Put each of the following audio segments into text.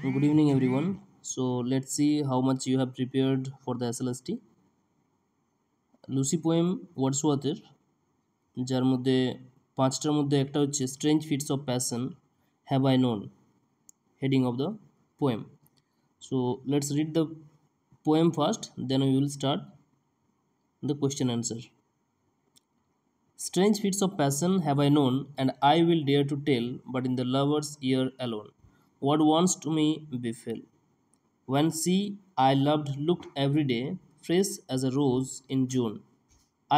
Good evening, everyone. So let's see how much you have prepared for the SLST. Lucy poem ওয়ার্ডসওয়ার্থের, যার মধ্যে পাঁচটার মধ্যে একটা হচ্ছে strange fits of passion have I known, heading of the poem. So let's read the poem first, then we will start the question answer. Strange fits of passion have I known, and I will dare to tell, but in the lover's ear alone. What once to me befell. When she I loved looked every day, fresh as a rose in June,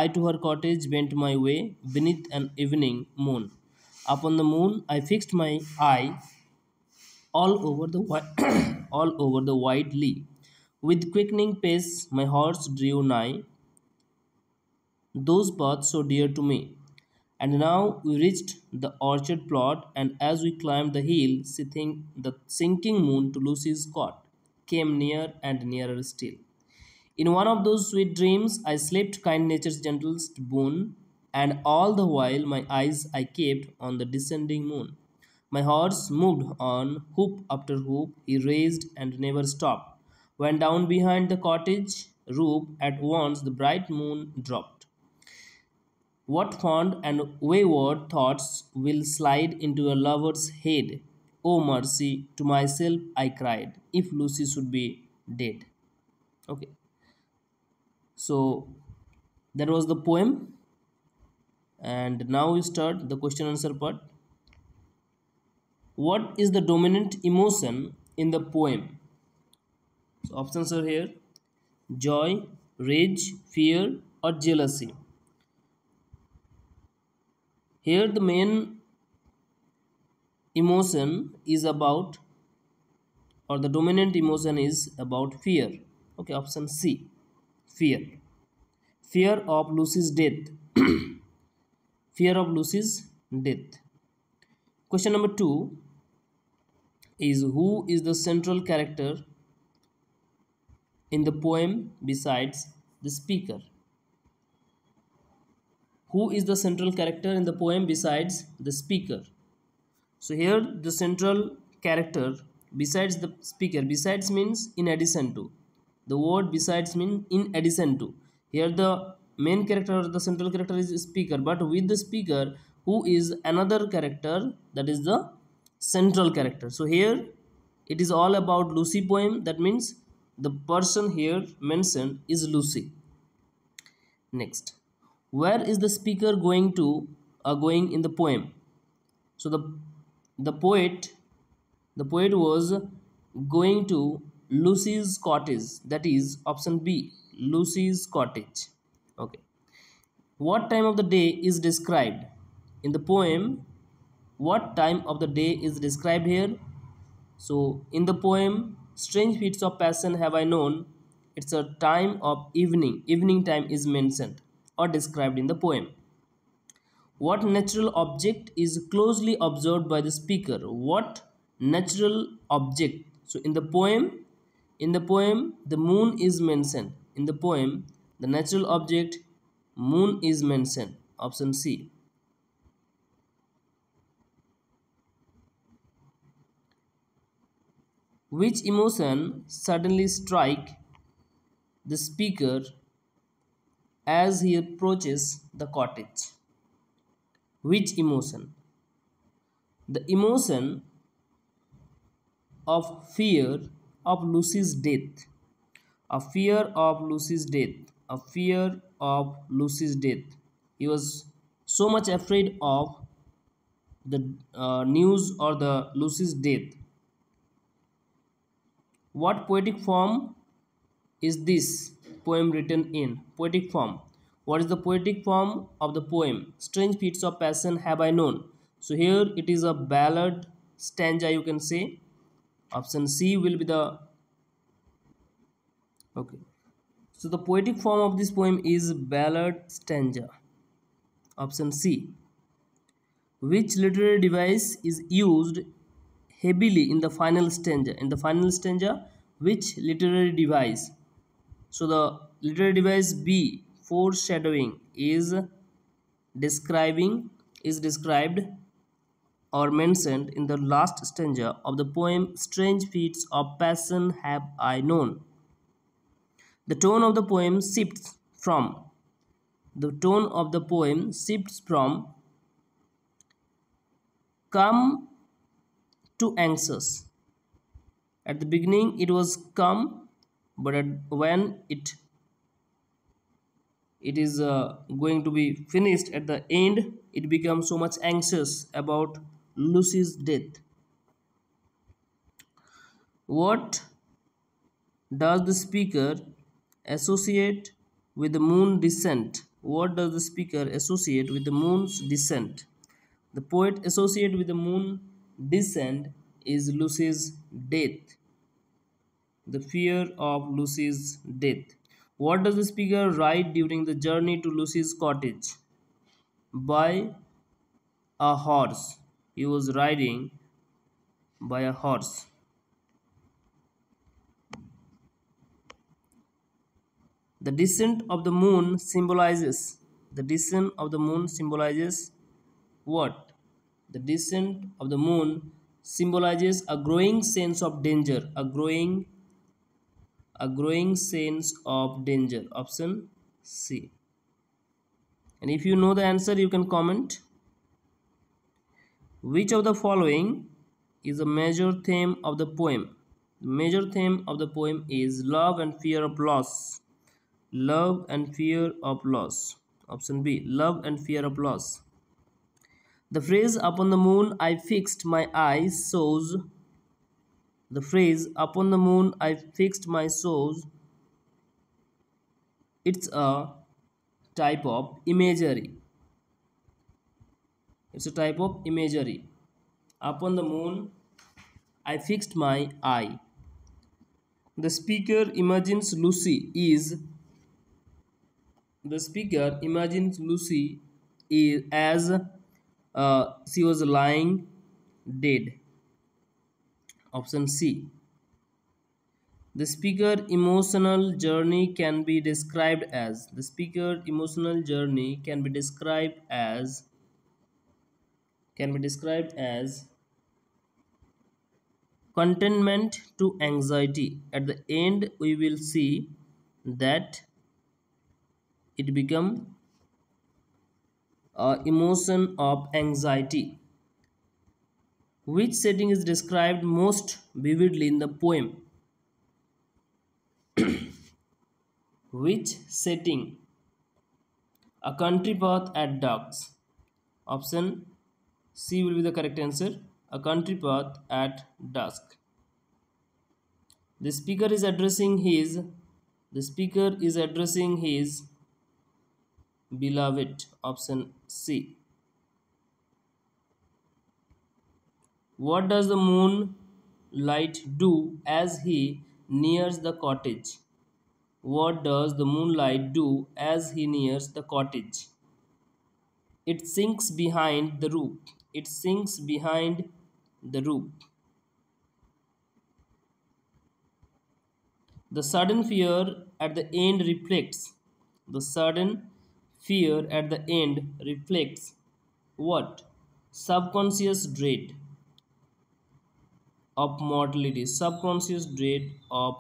I to her cottage went my way beneath an evening moon. Upon the moon I fixed my eye all over the all over the wide lea. With quickening pace my horse drew nigh those paths so dear to me. And now we reached the orchard plot, and as we climbed the hill, seeing the sinking moon to Lucy's cot came near and nearer still. In one of those sweet dreams, I slept kind nature's gentlest boon, and all the while my eyes I kept on the descending moon. My horse moved on, hoop after hoop, he raised and never stopped. When down behind the cottage roof at once the bright moon dropped. What fond and wayward thoughts will slide into a lover's head? Oh mercy, to myself I cried, if Lucy should be dead. Okay, so that was the poem, and now we start the question answer part. What is the dominant emotion in the poem? So options are here: joy, rage, fear, or jealousy. Here the main emotion is about, or the dominant emotion is about fear. Okay, option C, fear. Fear of Lucy's death. Fear of Lucy's death. Question number 2 is, who is the central character in the poem besides the speaker? Who is the central character in the poem besides the speaker? So here the central character besides the speaker, besides means in addition to. The word besides means in addition to. Here the main character or the central character is speaker, but with the speaker who is another character, that is the central character. So here it is all about Lucy poem, that means the person here mentioned is Lucy. Next, where is the speaker going to going in the poem? So the poet was going to Lucy's cottage, that is option B, Lucy's cottage. Okay, what time of the day is described in the poem? What time of the day is described here? So in the poem strange fits of passion have I known, it's a time of evening. Evening time is mentioned or described in the poem. What natural object is closely observed by the speaker? What natural object? So in the poem the moon is mentioned. In the poem the natural object moon is mentioned. Option C. Which emotion suddenly strike the speaker as he approaches the cottage? Which emotion? The emotion of fear of Lucy's death. A fear of Lucy's death. A fear of Lucy's death. He was so much afraid of the news or the Lucy's death. What poetic form is this poem written in? Poetic form. What is the poetic form of the poem? Strange fits of passion have I known. So here it is a ballad stanza, you can say. Option C will be the, okay. So the poetic form of this poem is ballad stanza. Option C. Which literary device is used heavily in the final stanza? In the final stanza, which literary device? So the literary device B, foreshadowing, is described are mentioned in the last stanza of the poem Strange Feats of Passion Have I Known. The tone of the poem shifts from calm to anxious. At the beginning it was calm, but when it is going to be finished at the end, it becomes so much anxious about Lucy's death. What does the speaker associate with the moon descent? What does the speaker associate with the moon's descent? The poet associated with the moon descent is Lucy's death, the fear of Lucy's death. What does the speaker write during the journey to Lucy's cottage? By a horse. He was riding by a horse. The descent of the moon symbolizes what? The descent of the moon symbolizes a growing sense of danger, a growing sense of danger. Option C. And if you know the answer, you can comment. Which of the following is a major theme of the poem? The major theme of the poem is love and fear of loss. Love and fear of loss. Option B. Love and fear of loss. The phrase upon the moon I fixed my eyes shows. The phrase upon the moon I fixed my shows. It's a type of imagery. It's a type of imagery. Upon the moon I fixed my eye. The speaker imagines Lucy as she was lying dead. Option C. The speaker emotional journey can be described as. Contentment to anxiety. At the end we will see that it become a emotion of anxiety. Which setting is described most vividly in the poem? Which setting? A country path at dusk. Option C will be the correct answer. A country path at dusk. The speaker is addressing his beloved. Option C. What does the moonlight do as he nears the cottage? What does the moonlight do as he nears the cottage? It sinks behind the roof. The sudden fear at the end reflects what? Subconscious dread of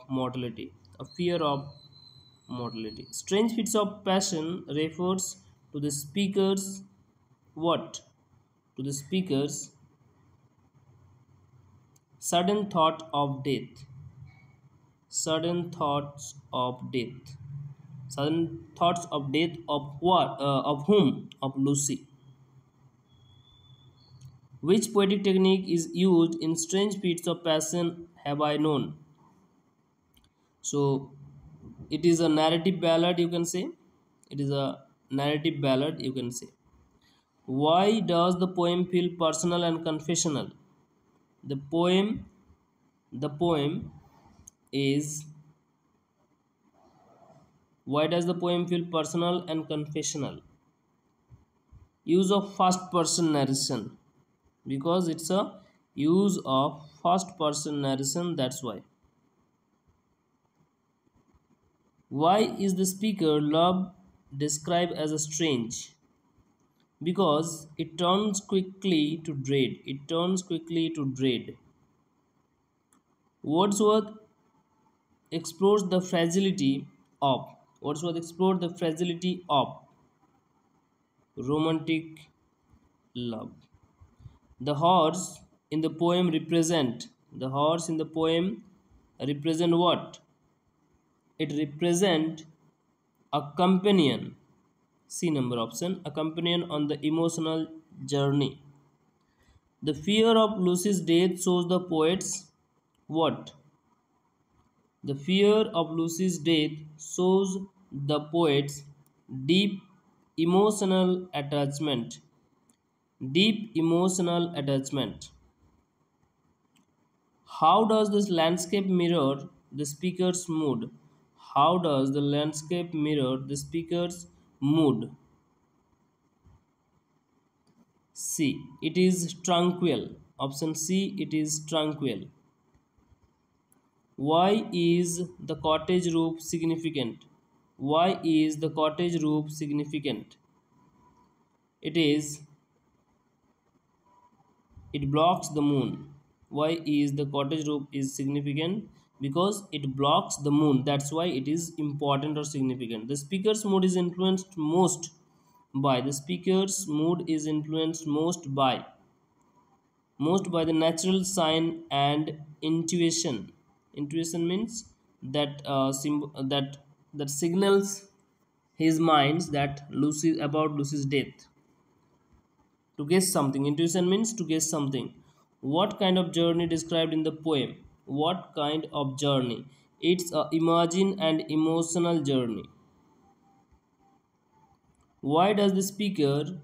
mortality. A fear of mortality. Strange fits of passion refers to the speaker's what? To the speaker's sudden thought of death. Sudden thoughts of death of what? Of whom? Of Lucy. Which poetic technique is used in Strange Fits of Passion Have I Known? So it is a narrative ballad, you can say. Why does the poem feel personal and confessional? The poem is. Why does the poem feel personal and confessional? Use of first person narration. Because it's a use of first person narration, that's why. Why is the speaker love described as a strange? because it turns quickly to dread. It turns quickly to dread. Wordsworth explores the fragility of Wordsworth explored the fragility of romantic love. The horse in the poem represent what? It represent a companion. C number option, a companion on the emotional journey. The fear of Lucy's death shows the poet's what? The fear of Lucy's death shows the poet's deep emotional attachment. Deep emotional attachment. How does this landscape mirror the speaker's mood? How does the landscape mirror the speaker's mood? C. It is tranquil. Option C. It is tranquil. Why is the cottage roof significant? Why is the cottage roof significant? It is. It blocks the moon. Why is the cottage roof is significant? Because it blocks the moon. That's why it is important or significant. The speaker's mood is influenced most by the natural sign and intuition. Intuition means that signals his minds that Lucy's death. To guess something. Intuition means to guess something. What kind of journey described in the poem? What kind of journey? It's a imagine and emotional journey. Why does the speaker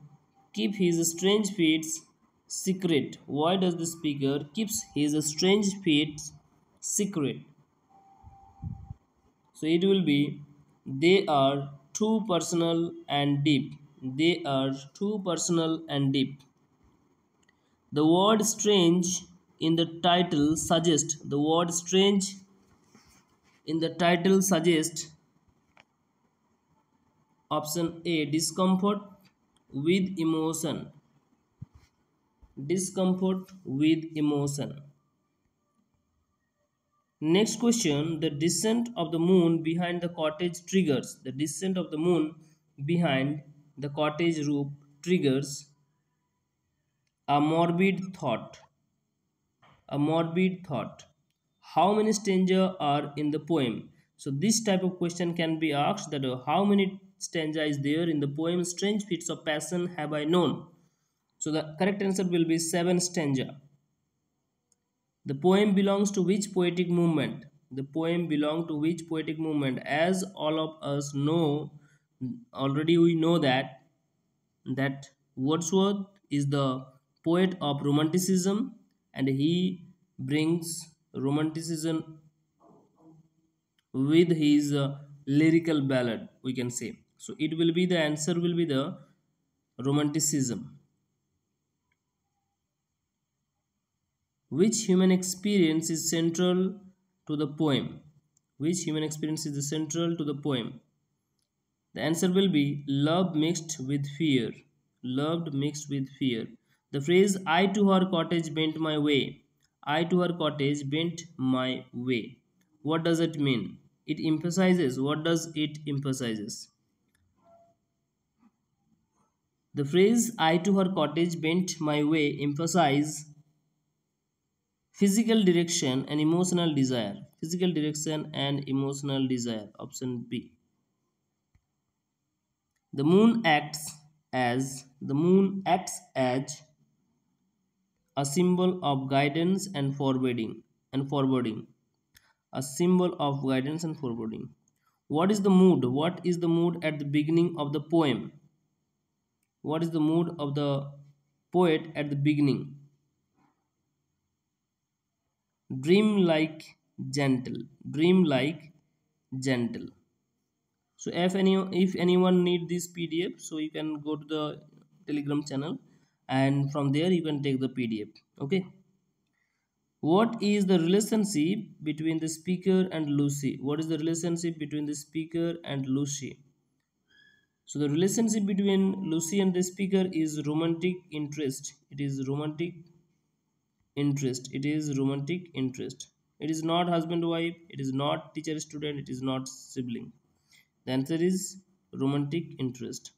keep his strange feats secret? Why does the speaker keeps his strange feats secret? So it will be they are too personal and deep. They are too personal and deep. The word strange in the title suggests option A discomfort with emotion. Discomfort with emotion. Next question, the descent of the moon behind the cottage triggers. The descent of the moon behind the cottage roof triggers a morbid thought. A morbid thought. How many stanza are in the poem? So this type of question can be asked that how many stanza is there in the poem Strange Fits of Passion Have I Known? So the correct answer will be 7 stanza. The poem belongs to which poetic movement? The poem belongs to which poetic movement? As all of us know, already we know that Wordsworth is the poet of romanticism and he brings romanticism with his lyrical ballad, we can say. So it will be the answer will be the romanticism. Which human experience is central to the poem? Which human experience is central to the poem? The answer will be love mixed with fear. Loved mixed with fear. The phrase I to her cottage bent my way. I to her cottage bent my way. What does it mean? It emphasizes. What does it emphasizes? The phrase I to her cottage bent my way emphasize physical direction and emotional desire. Physical direction and emotional desire. Option B. The moon acts as a symbol of guidance and forwarding. A symbol of guidance and forwarding. What is the mood? What is the mood at the beginning of the poem? What is the mood of the poet at the beginning? Dream like gentle. Dream like gentle. So if anyone need this PDF, so you can go to the Telegram channel and from there you can take the PDF. Okay. What is the relationship between the speaker and Lucy? What is the relationship between the speaker and Lucy? So the relationship between Lucy and the speaker is romantic interest. It is romantic interest. It is romantic interest. It is not husband wife. It is not teacher student. It is not sibling. The answer is romantic interest.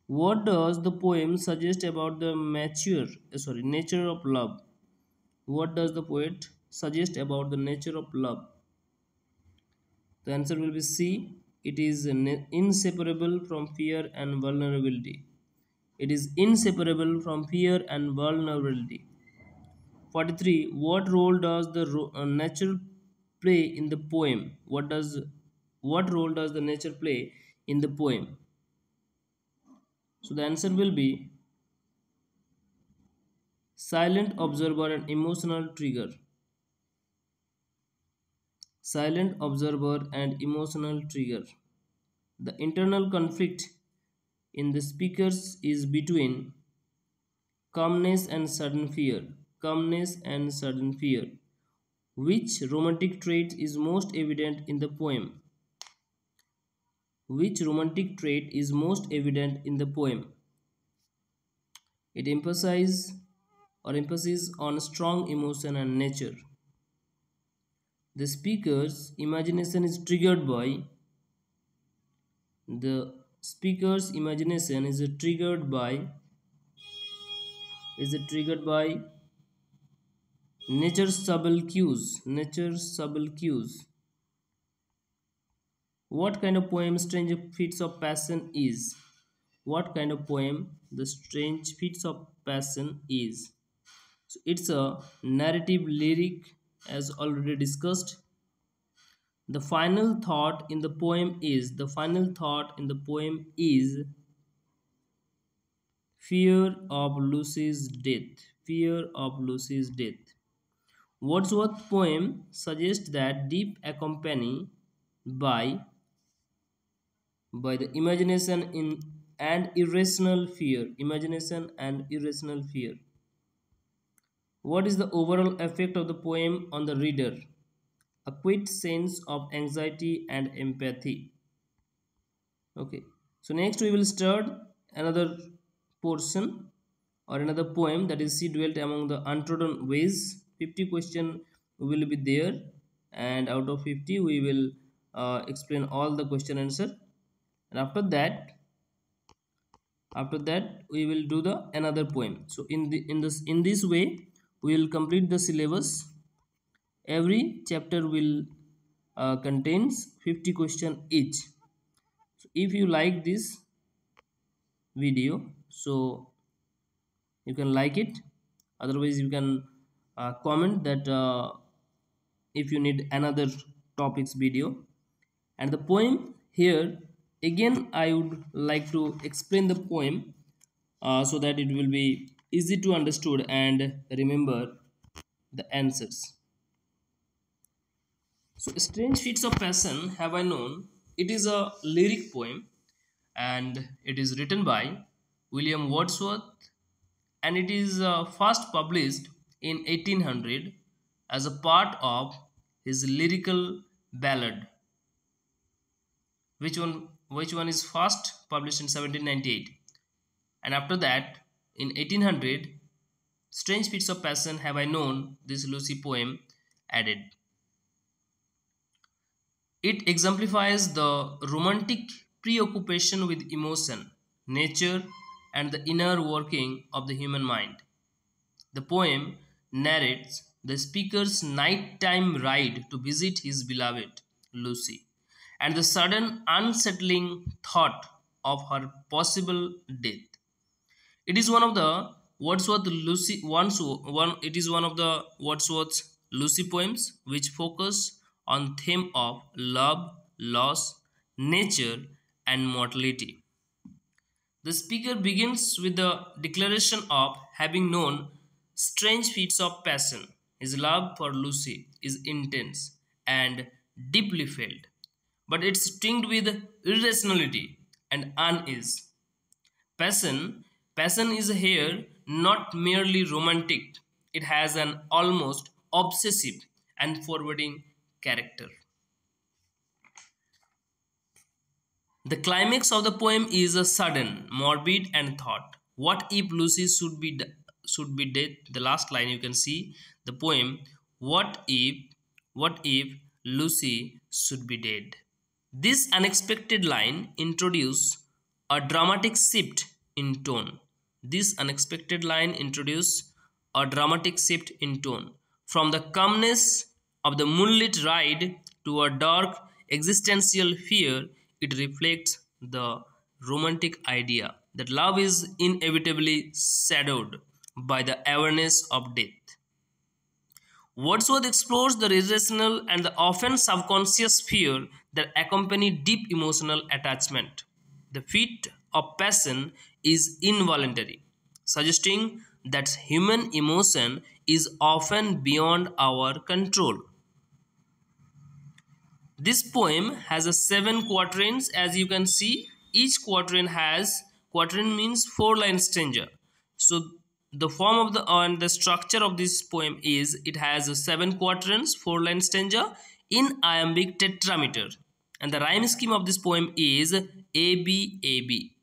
What does the poem suggest about the nature of love? What does the poet suggest about the nature of love? The answer will be C. It is inseparable from fear and vulnerability. It is inseparable from fear and vulnerability. 43. What role does the nature play in the poem? What role does the nature play in the poem? So the answer will be silent observer and emotional trigger. Silent observer and emotional trigger. The internal conflict in the speakers is between calmness and sudden fear. Calmness and sudden fear. Which romantic trait is most evident in the poem? Which romantic trait is most evident in the poem? It emphasizes on strong emotion and nature. The speaker's imagination is triggered by the speaker's imagination is triggered by nature's subtle cues. Nature's subtle cues. What kind of poem Strange Fits of Passion is? What kind of poem the Strange Fits of Passion is? So it's a narrative lyric as already discussed. The final thought in the poem is fear of Lucy's death. Fear of Lucy's death. Wordsworth's poem suggests that deep accompanied by the and irrational fear. Imagination and irrational fear. What is the overall effect of the poem on the reader? A quick sense of anxiety and empathy. Okay, so next we will start another portion or another poem, that is She Dwelt Among the Untrodden Ways. 50 question will be there, and out of 50 we will explain all the question answer, and after that we will do the another poem. So in this way we will complete the syllabus. Every chapter will contains 50 question each. So if you like this video, so you can like it, otherwise you can comment that if you need another topics video. And the poem here, again I would like to explain the poem so that it will be easy to understood and remember the answers. So Strange Fits of Passion Have I Known, it is a lyric poem and it is written by William Wordsworth, and it is first published in 1800 as a part of his lyrical ballad. Which one is first published in 1798, and after that in 1800 Strange Fits of Passion Have I Known, this Lucy poem added. It exemplifies the romantic preoccupation with emotion, nature, and the inner working of the human mind. The poem narrates the speaker's nighttime ride to visit his beloved, Lucy, and the sudden unsettling thought of her possible death. It is one of the Wordsworth's Lucy poems which focus on theme of love, loss, nature, and mortality. The speaker begins with the declaration of having known strange feats of passion. His love for Lucy is intense and deeply felt, but it's tinged with irrationality and unease. Passion, passion is here not merely romantic, it has an almost obsessive and forwarding character. The climax of the poem is a sudden, morbid, and thought. What if Lucy should be dead? The last line you can see the poem. What if Lucy should be dead? This unexpected line introduces a dramatic shift in tone. This unexpected line introduces a dramatic shift in tone from the calmness of the moonlit ride to a dark existential fear. It reflects the romantic idea that love is inevitably shadowed by the awareness of death. Wordsworth explores the irrational and the often subconscious fear that accompany deep emotional attachment. The feat of passion is involuntary, suggesting that human emotion is often beyond our control. This poem has a 7 quatrains, as you can see. Each quatrain means 4 line stanza. So the form of the and the structure of this poem is it has a 7 quatrains, 4 line stanza in iambic tetrameter, and the rhyme scheme of this poem is A B A B.